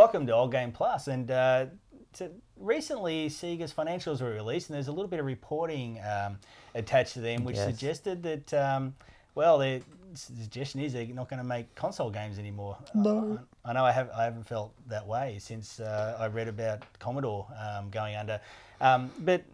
Welcome to Old Game Plus, and recently Sega's financials were released, and there's a little bit of reporting attached to them, which suggested that, well, the suggestion is they're not going to make console games anymore. No. I know I haven't felt that way since I read about Commodore going under, but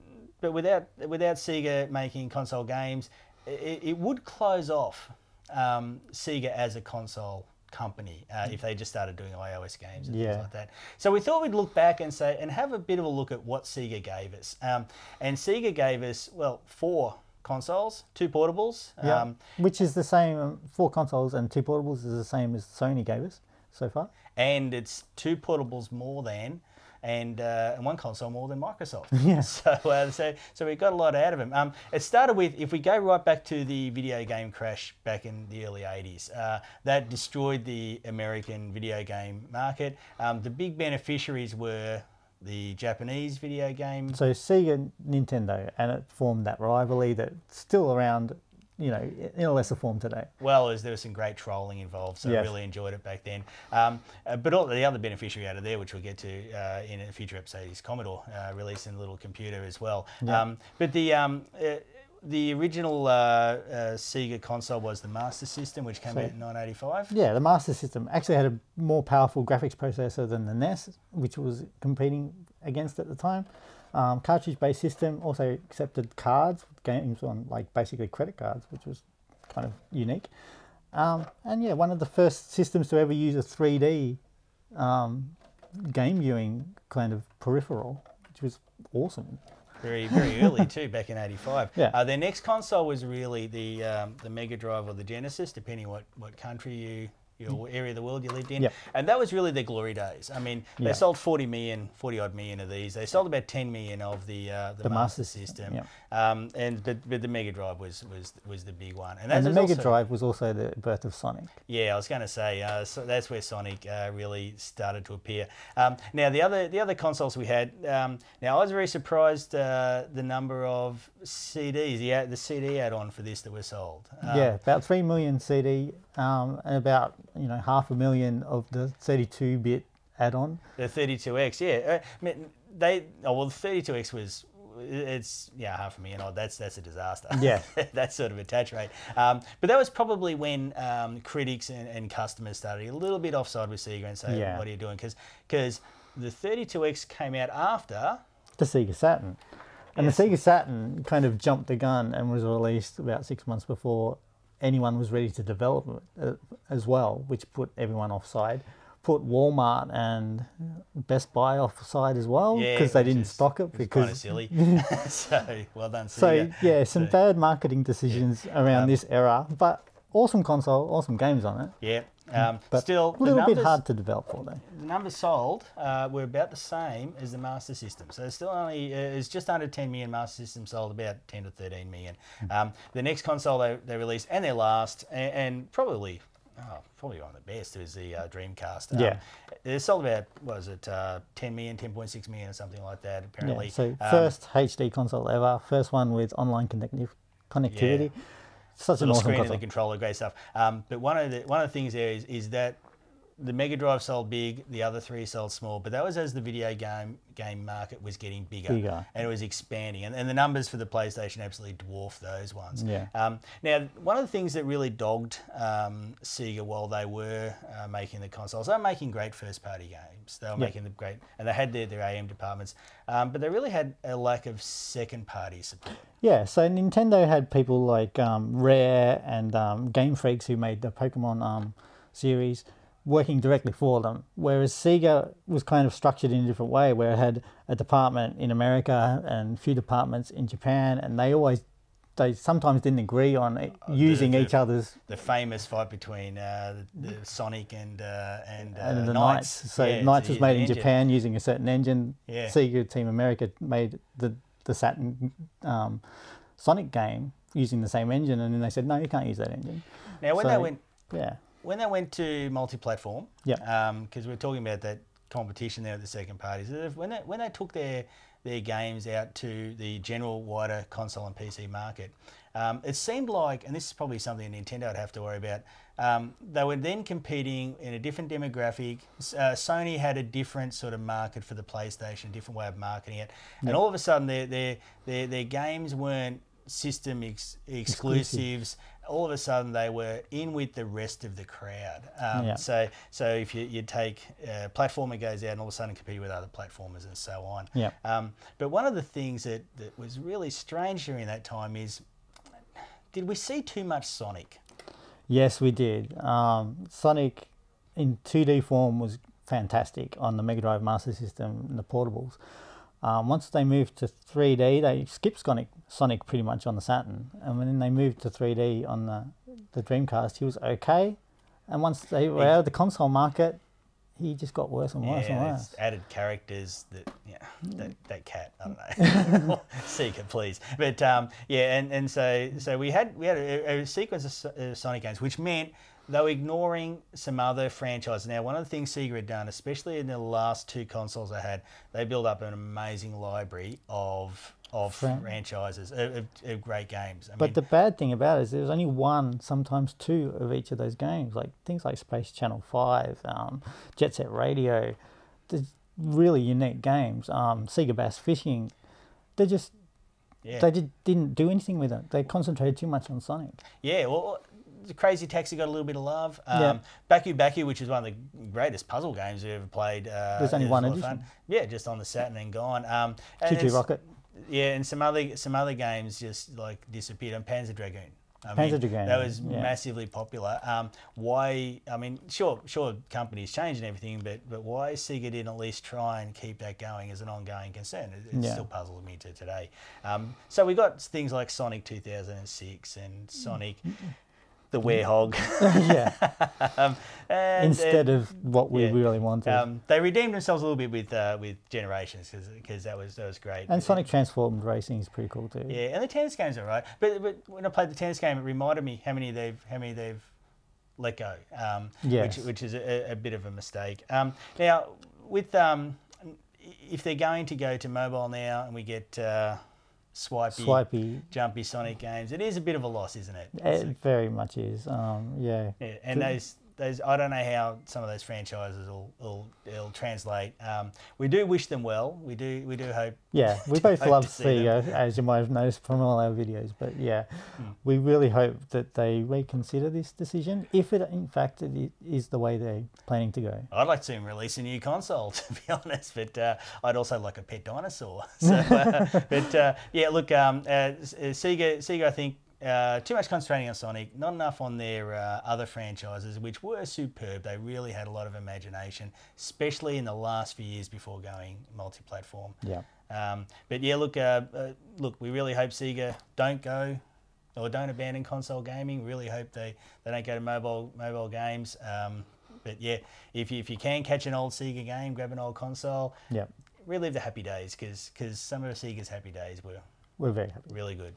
without Sega making console games, it would close off Sega as a console company if they just started doing iOS games and things like that. So we thought we'd look back and say and have a bit of a look at what Sega gave us. And Sega gave us, well, 4 consoles, 2 portables. Which is the same, 4 consoles and 2 portables is the same as Sony gave us so far. And it's 2 portables more than, and 1 console more than Microsoft. Yeah. So we got a lot out of them. It started with, if we go right back to the video game crash back in the early 80s, that destroyed the American video game market. The big beneficiaries were the Japanese video game. So Sega, Nintendo, and it formed that rivalry that's still around, you know, in a lesser form today. Well, there was some great trolling involved, so I really enjoyed it back then. But all the other beneficiary out of there, which we'll get to in a future episode, is Commodore releasing a little computer as well. But the original Sega console was the Master System, which came out in 1985. Yeah, the Master System actually had a more powerful graphics processor than the NES, which was competing against at the time. Cartridge-based system, also accepted cards, games on like basically credit cards, which was kind of unique. And yeah, one of the first systems to ever use a 3D game viewing kind of peripheral, which was awesome. Very early too, back in '85. Yeah. Their next console was really the Mega Drive or the Genesis, depending what country your area of the world you lived in. And that was really their glory days. I mean, they sold 40 odd million of these. They sold about 10 million of the Master System. But the Mega Drive was the big one. And the Mega Drive was also the birth of Sonic. Yeah, I was going to say, so that's where Sonic really started to appear. Now the other consoles we had. Now I was very surprised the number of CDs, the CD add-on for this that were sold. About 3 million CD. And about 500,000 of the 32-bit add-on. The 32X, yeah. The 32X was, it's 500,000 odd. That's a disaster. Yeah, that sort of attach rate. But that was probably when critics and customers started a little bit offside with Sega and say, "What are you doing?" Because the 32X came out after the Sega Saturn, and the Sega Saturn kind of jumped the gun and was released about 6 months before anyone was ready to develop it as well, which put everyone offside. Put Walmart and Best Buy offside as well because they didn't stock it. Because kind of silly. So well done, Sega. So some bad marketing decisions around this era, but awesome console, awesome games on it. But still, a little bit hard to develop for though. The numbers sold were about the same as the Master System. So still only it's just under 10 million. Master System sold about 10 to 13 million. The next console they released, and their last, and probably one of the best, was the Dreamcast. They sold about, 10 million, 10.6 million or something like that, apparently. So first HD console ever, first one with online connectivity. Such an awesome screen console. and the controller, great stuff. But one of the things there is that the Mega Drive sold big, the other 3 sold small, but that was as the video game market was getting bigger. And it was expanding, and the numbers for the PlayStation absolutely dwarfed those ones. Now, one of the things that really dogged Sega while they were making the consoles, they were making great first-party games. They were making them great, and they had their AM departments, but they really had a lack of second-party support. Yeah, so Nintendo had people like Rare and Game Freaks who made the Pokemon series working directly for them, whereas Sega was kind of structured in a different way, where it had a department in America and a few departments in Japan, and they sometimes didn't agree on using each other's. The famous fight between the Sonic and the Knights. So Knights was made in Japan using a certain engine. Sega Team America made the Saturn Sonic game using the same engine, and then they said, no, you can't use that engine. Now when they went to multi-platform, because we're talking about that competition there at the second parties, when they took their games out to the general wider console and PC market, it seemed like, and this is probably something Nintendo would have to worry about, they were then competing in a different demographic. Sony had a different sort of market for the PlayStation, different way of marketing it, and all of a sudden their games weren't system exclusives. All of a sudden they were in with the rest of the crowd. So if you take a platformer goes out and all of a sudden compete with other platformers and so on. But one of the things that was really strange during that time is, did we see too much Sonic? Yes, we did. Sonic in 2D form was fantastic on the Mega Drive Master System and the portables. Once they moved to 3D, they skipped Sonic pretty much on the Saturn, and when they moved to 3D on the Dreamcast, he was okay. And once they were out of the console market, he just got worse and worse and worse. Added characters that cat, I don't know. Sega, please. But and so we had a sequence of Sonic games, which meant they were ignoring some other franchises. Now, one of the things Sega had done, especially in the last 2 consoles they had, they built up an amazing library of franchises, of great games. But the bad thing about it is there's only 1, sometimes 2 of each of those games. Like things like Space Channel 5, Jet Set Radio, they're really unique games. Sega Bass Fishing, they just didn't do anything with it. They concentrated too much on Sonic. Yeah, well, Crazy Taxi got a little bit of love. Baku Baku, which is one of the greatest puzzle games we ever played. There's only 1 edition. Fun. Yeah, just on the Saturn and gone. Choo-Choo Rocket. Yeah, and some other games just like disappeared. And Panzer Dragoon. Panzer Dragoon. That was massively popular. Why? I mean, sure, companies change and everything, but why Sega didn't at least try and keep that going as an ongoing concern? It still puzzles me to today. So we got things like Sonic 2006 and Sonic the Werehog. Instead of what we really wanted. They redeemed themselves a little bit with Generations because that was great. And Sonic Transformed Racing is pretty cool too. Yeah, and the tennis games are right. But when I played the tennis game, it reminded me how many they've let go. Which is a bit of a mistake. Now with if they're going to go to mobile now and we get swipey, jumpy Sonic games, it is a bit of a loss, isn't it? It very much is. And those I don't know how some of those franchises will translate. We do wish them well. We do hope. Yeah, we both love Sega, as you might have noticed from all our videos. But we really hope that they reconsider this decision, if it in fact it is the way they're planning to go. I'd like to see them release a new console, to be honest. But I'd also like a pet dinosaur. So, look, Sega, I think. Too much concentrating on Sonic, not enough on their other franchises, which were superb. They really had a lot of imagination, especially in the last few years before going multi-platform. Look, we really hope Sega don't abandon console gaming. Really hope they don't go to mobile games. If you can catch an old Sega game, grab an old console. Relive the happy days, because some of Sega's happy days were very happy. Really good.